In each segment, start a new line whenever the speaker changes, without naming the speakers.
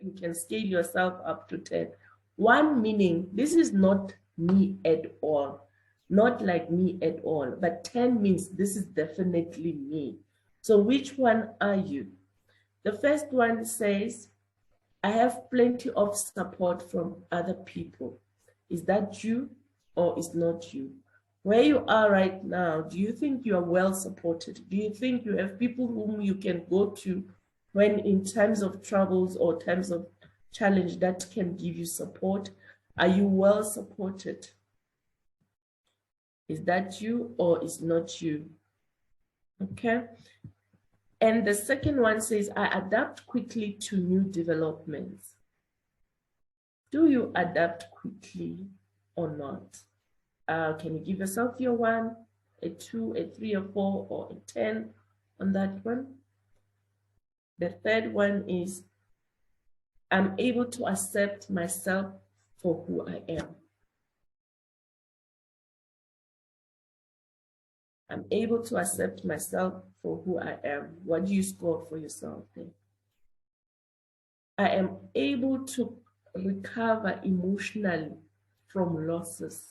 you can scale yourself up to 10. 1 meaning this is not me at all, not like me at all, but 10 means this is definitely me. So which one are you? The first one says, I have plenty of support from other people. Is that you or is not you? Where you are right now, do you think you are well supported? Do you think you have people whom you can go to when in times of troubles or times of challenge that can give you support? Are you well supported? Is that you or is not you? Okay. And the second one says, I adapt quickly to new developments. Do you adapt quickly or not? Can you give yourself your 1, a 2, a 3, a 4, or a 10 on that one? The third one is, I'm able to accept myself for who I am. I'm able to accept myself for who I am. What do you score for yourself then? I am able to recover emotionally from losses.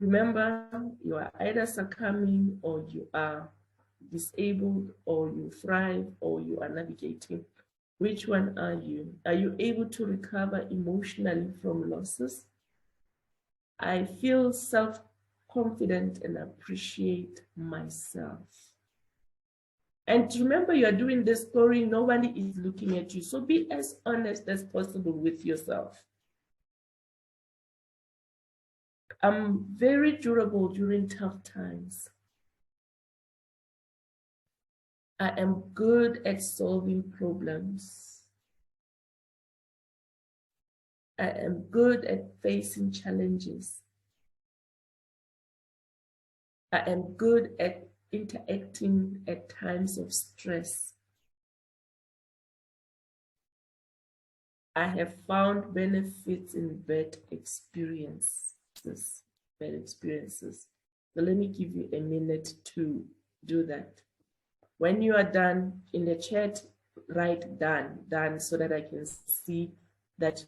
Remember, you are either succumbing or you are disabled or you thrive or you are navigating. Which one are you? Are you able to recover emotionally from losses? I feel self-confident and appreciate myself. And remember, you are doing this story, nobody is looking at you. So be as honest as possible with yourself. I'm very durable during tough times. I am good at solving problems. I am good at facing challenges. I am good at interacting at times of stress. I have found benefits in bad experiences. So let me give you a minute to do that. When you are done, in the chat, write done, so that I can see that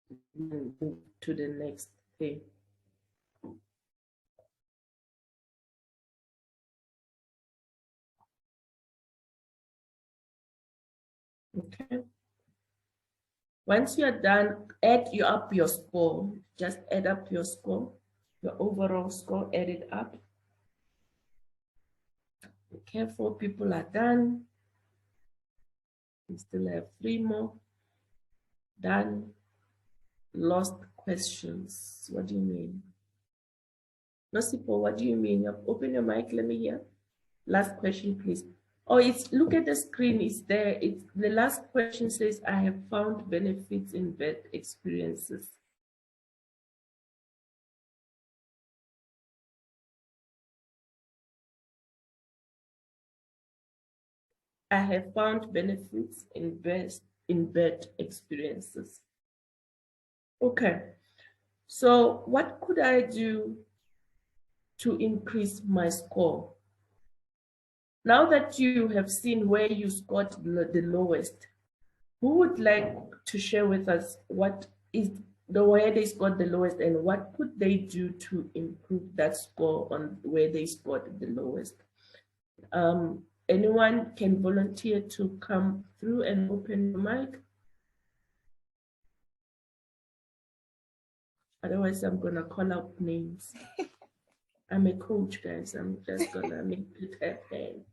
you move to the next thing. Okay. Once you're done, add up your score. Just add up your score, your overall score, add it up. Okay, 4 people are done. We still have 3 more. Done. Lost questions. What do you mean? Nosipo, what do you mean? Open your mic, let me hear. Last question, please. Oh, look at the screen, it's there. The last question says, I have found benefits in bad experiences. I have found benefits in bad experiences. Okay, so what could I do to increase my score? Now that you have seen where you scored the lowest, who would like to share with us what is where they scored the lowest and what could they do to improve that score on where they scored the lowest? Anyone can volunteer to come through and open the mic? Otherwise, I'm gonna call out names. I'm a coach, guys. I'm just gonna make it happen.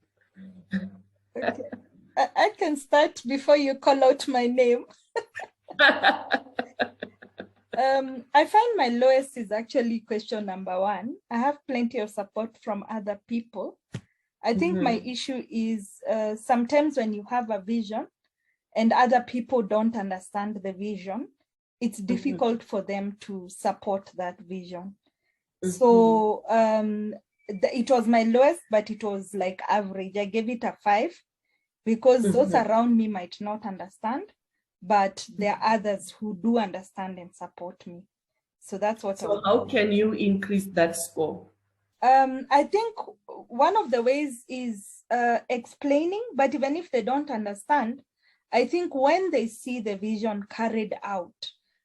Okay. I can start before you call out my name. I find my lowest is actually question number 1. I have plenty of support from other people. I think my issue is sometimes when you have a vision and other people don't understand the vision, it's difficult for them to support that vision. So it was my lowest, but it was like average. I gave it a 5 because those around me might not understand, but there are others who do understand and support me. So that's what.
So how can you increase that score?
I think one of the ways is explaining, but even if they don't understand, I think when they see the vision carried out,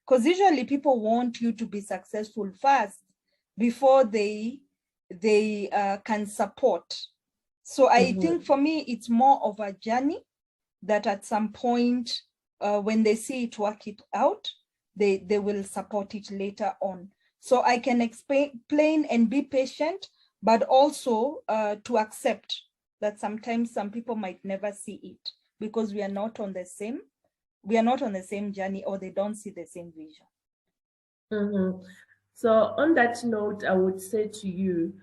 because usually people want you to be successful first before they can support. So I think for me, it's more of a journey that at some point, when they see it work it out, they will support it later on. So I can explain and be patient, but also to accept that sometimes some people might never see it because we are not on the same journey, or they don't see the same vision.
So on that note, I would say to you,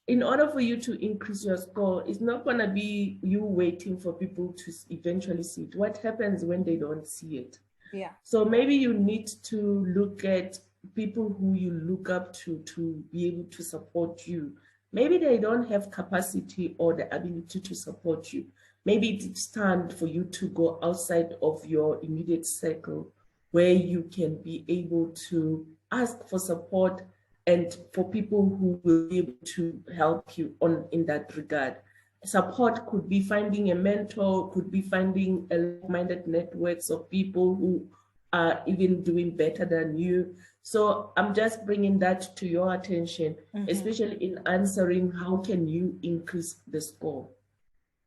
in order for you to increase your score, it's not going to be you waiting for people to eventually see it. What happens when they don't see it?
Yeah.
So maybe you need to look at people who you look up to be able to support you. Maybe they don't have capacity or the ability to support you. Maybe it's time for you to go outside of your immediate circle where you can be able to ask for support and for people who will be able to help you in that regard. Support could be finding a mentor, could be finding like-minded networks of people who are even doing better than you. So I'm just bringing that to your attention, especially in answering how can you increase the score.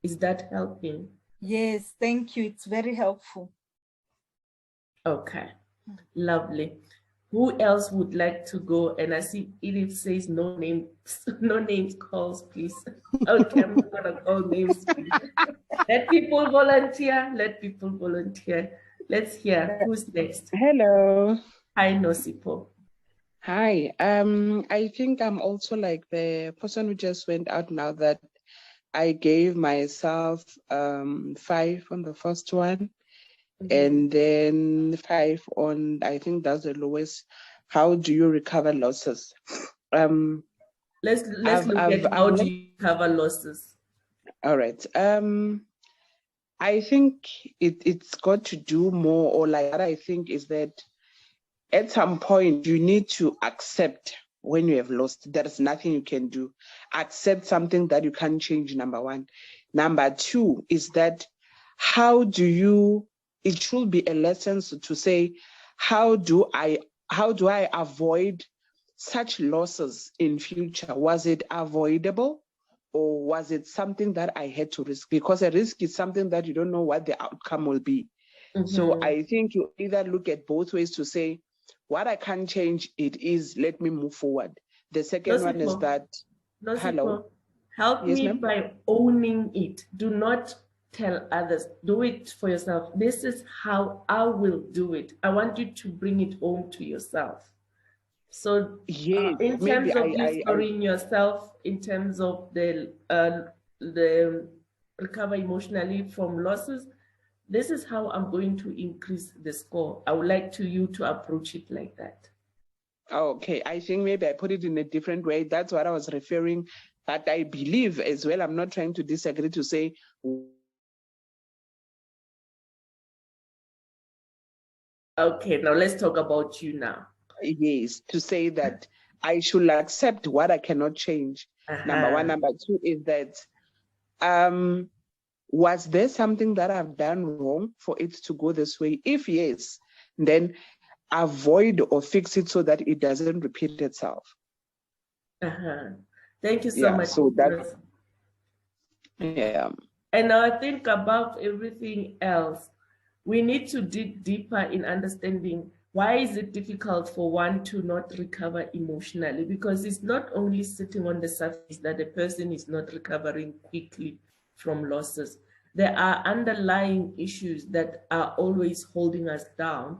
Is that helping?
Yes, thank you. It's very helpful.
Okay, lovely. Who else would like to go? And I see Edith says no names, no names calls, please. Okay, I'm not gonna call names, please. Let people volunteer. Let people volunteer. Let's hear who's next.
Hello.
Hi, Nosipo.
Hi. I think I'm also like the person who just went out now, that I gave myself 5 on the first one, and then 5 on, I think that's the lowest. How do you recover losses?
Let's look at how do you recover losses.
All right. I think it's got to do more, or like what I think is that at some point you need to accept when you have lost. There's nothing you can do. Accept something that you can't change, number one. Number two is that it should be a lesson to say, how do I avoid such losses in future? Was it avoidable? Or was it something that I had to risk? Because a risk is something that you don't know what the outcome will be. So I think you either look at both ways to say, what I can't change, it is, let me move forward. The second one is that, hello?
Help me by owning it. Do not tell others. Do it for yourself. This is how I will do it. I want you to bring it home to yourself. So in terms of you scoring yourself, in terms of the recover emotionally from losses, this is how I'm going to increase the score. I would like you to approach it like that.
Okay, I think maybe I put it in a different way. That's what I was referring, that I believe as well. I'm not trying to disagree to say.
Okay, now let's talk about you now.
Yes, to say that I should accept what I cannot change. Number one. Number two is that, was there something that I've done wrong for it to go this way? If yes, then avoid or fix it so that it doesn't repeat itself.
Thank you so much.
So that,
and I think above everything else, we need to dig deeper in understanding why is it difficult for one to not recover emotionally? Because it's not only sitting on the surface that the person is not recovering quickly from losses. There are underlying issues that are always holding us down.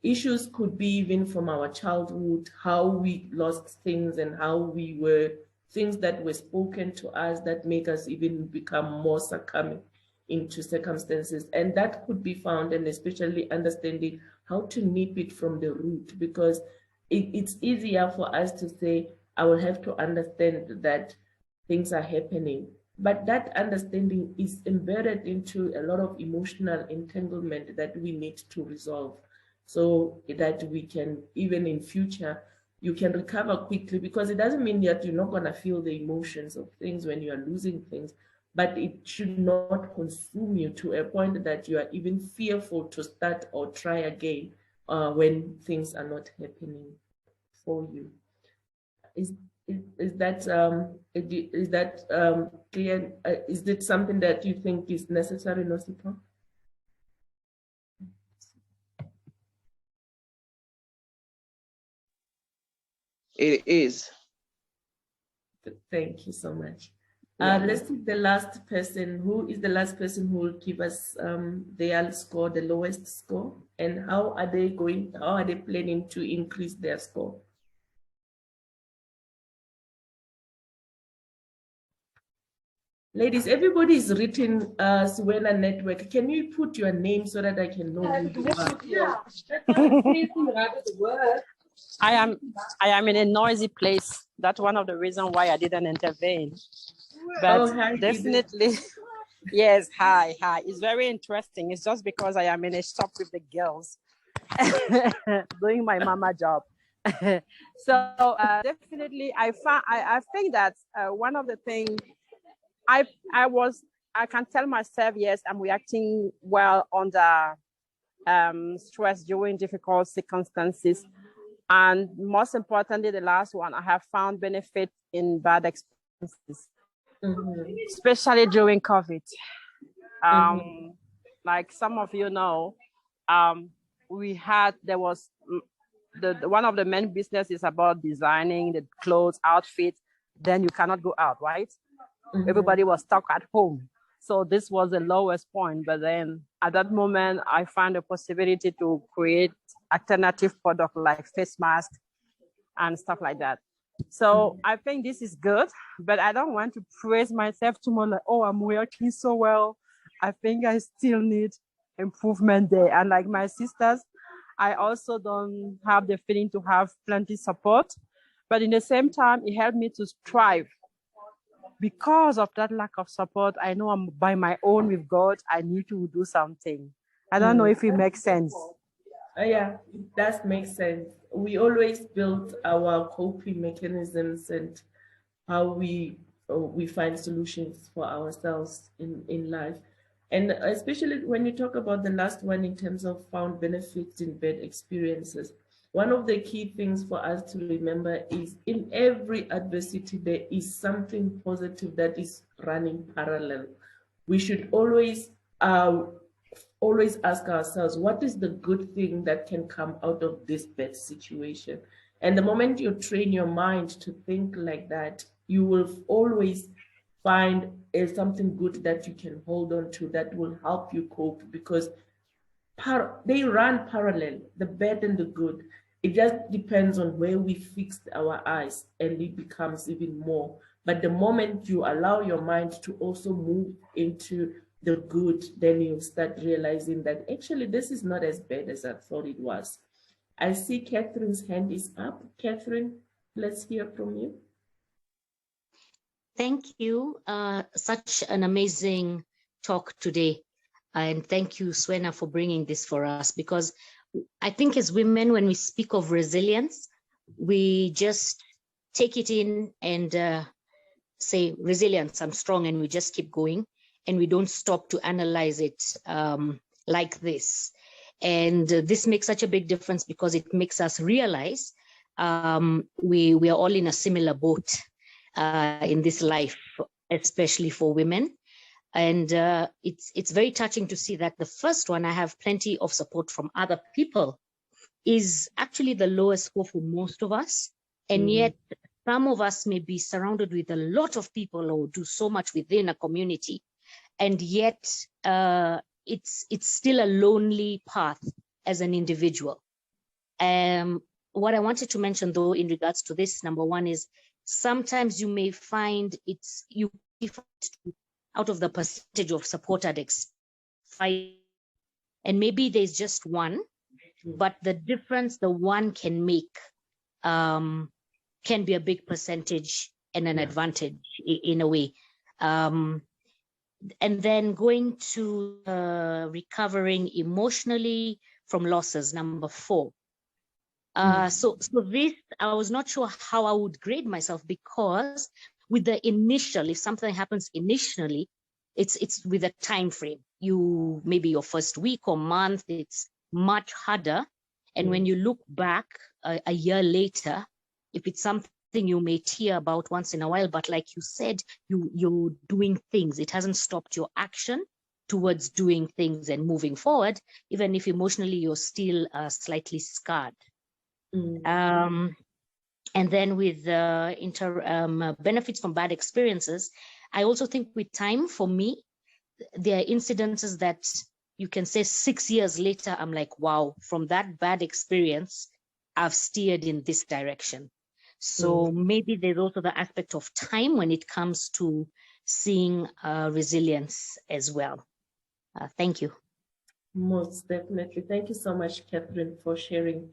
Issues could be even from our childhood, how we lost things and how we were, things that were spoken to us that make us even become more succumbing into circumstances. And that could be found, and especially understanding how to nip it from the root, because it's easier for us to say, I will have to understand that things are happening. But that understanding is embedded into a lot of emotional entanglement that we need to resolve, so that we can, even in future, you can recover quickly, because it doesn't mean that you're not going to feel the emotions of things when you are losing things, but it should not consume you to a point that you are even fearful to start or try again when things are not happening for you. Is that clear? Is it something that you think is necessary, Nosipho?
It is.
Thank you so much.
Yeah.
Let's take the last person. Who is the last person who will give us their score, the lowest score, and how are they planning to increase their score? Ladies, everybody is written CWENA Network. Can you put your name so that I can know who you are?
I am in a noisy place. That's one of the reasons why I didn't intervene. But
hi,
definitely, yes, hi. It's very interesting. It's just because I am in a shop with the girls doing my mama job. So definitely, I think that one of the things I can tell myself, yes, I'm reacting well under stress during difficult circumstances. And most importantly, the last one, I have found benefit in bad experiences, especially during COVID. Like some of you know, there was one of the main businesses about designing the clothes, outfit. Then you cannot go out, right? Everybody was stuck at home. So this was the lowest point. But then at that moment, I found a possibility to create alternative product like face mask and stuff like that. So I think this is good, but I don't want to praise myself too much like, oh, I'm working so well. I think I still need improvement there. And like my sisters, I also don't have the feeling to have plenty support, but in the same time, it helped me to strive. Because of that lack of support, I know I'm by my own with God. I need to do something. I don't know if it makes sense.
Yeah, it does make sense. We always build our coping mechanisms and how we find solutions for ourselves in life. And especially when you talk about the last one in terms of found benefits in bad experiences, one of the key things for us to remember is in every adversity, there is something positive that is running parallel. We should always ask ourselves, what is the good thing that can come out of this bad situation? And the moment you train your mind to think like that, you will always find something good that you can hold on to that will help you cope, because they run parallel, the bad and the good. It just depends on where we fixed our eyes, and it becomes even more. But the moment you allow your mind to also move into the good, then you start realizing that actually this is not as bad as I thought it was. I see Catherine's hand is up. Catherine, let's hear from you.
Thank you. Such an amazing talk today. And thank you, CWENA, for bringing this for us, because I think as women, when we speak of resilience, we just take it in and say, resilience, I'm strong, and we just keep going. And we don't stop to analyze it like this. And this makes such a big difference because it makes us realize we are all in a similar boat in this life, especially for women. And it's very touching to see that the first one, I have plenty of support from other people, is actually the lowest score for most of us. And yet some of us may be surrounded with a lot of people or do so much within a community. And yet it's still a lonely path as an individual. What I wanted to mention, though, in regards to this, number one, is sometimes you may find out of the percentage of supported and maybe there's just one, but the difference the one can make can be a big percentage and an advantage in a way. And then going to recovering emotionally from losses, number 4. So this, I was not sure how I would grade myself, because with the initial, if something happens initially, it's with a time frame. You maybe your first week or month, it's much harder. And when you look back a year later, if it's something you may hear about once in a while, but like you said, you're doing things. It hasn't stopped your action towards doing things and moving forward, even if emotionally you're still slightly scarred. And then with benefits from bad experiences, I also think with time, for me, there are incidences that you can say 6 years later, I'm like, wow, from that bad experience, I've steered in this direction. So maybe there's also the aspect of time when it comes to seeing resilience as well. Thank you.
Most definitely. Thank you so much, Catherine, for sharing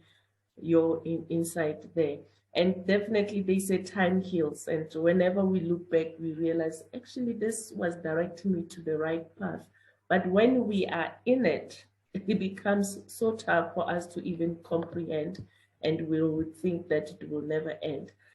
your insight there. And definitely they say time heals. And whenever we look back, we realize actually this was directing me to the right path. But when we are in it, it becomes so tough for us to even comprehend, and we will think that it will never end.